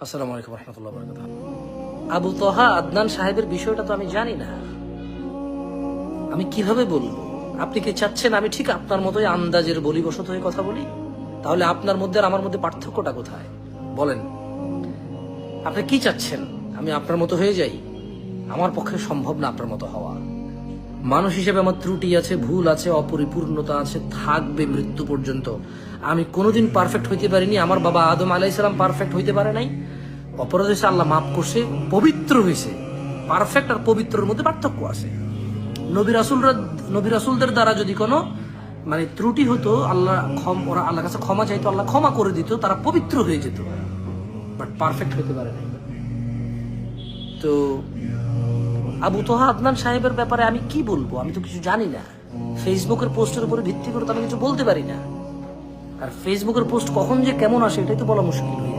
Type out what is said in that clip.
আসসালামু আলাইকুম রহমতুল্লাহ বরকাতুহ। আবু তহা আদনান সাহেবের বিষয়টা তো আমি জানি না, আমি কিভাবে বলবো? আপনি কি চাচ্ছেন আমি ঠিক আপনার মতোই আন্দাজের বলিবশত হয়ে কথা বলি? তাহলে আপনার মধ্যে আর আমার মধ্যে পার্থক্যটা কোথায় বলেন? আপনি কি চাচ্ছেন আমি আপনার মতো হয়ে যাই? আমার পক্ষে সম্ভব না আপনার মতো হওয়া। মানুষ হিসেবে আমার ত্রুটি আছে, ভুল আছে, অপরিপূর্ণতা আছে, থাকবে মৃত্যু পর্যন্ত। আমি কোনোদিন পারফেক্ট হইতে পারিনি, আমার বাবা আদম আলাইহিস সালাম পারফেক্ট হইতে পারে নাই। অপরাধ হয়েছে, আল্লাহ মাফ করছে, পবিত্র হয়েছে। পারফেক্ট আর পবিত্রের মধ্যে পার্থক্য আছে। নবী রাসূলদের দ্বারা যদি কোনো ত্রুটি হতো, ওরা আল্লাহর কাছে ক্ষমা চাইতো, আল্লাহ ক্ষমা করে দিত, তারা পবিত্র হয়ে যেত, বাট পারফেক্ট হইতে পারে নাই। তো আবু তোহা আদনান সাহেবের ব্যাপারে আমি কি বলবো? আমি তো কিছু জানি না। ফেসবুকের পোস্টের উপরে ভিত্তি করে তো আমি কিছু বলতে পারি না। আর ফেসবুকের পোস্ট কখন যে কেমন আসে এটাই তো বলা মুশকিল হয়ে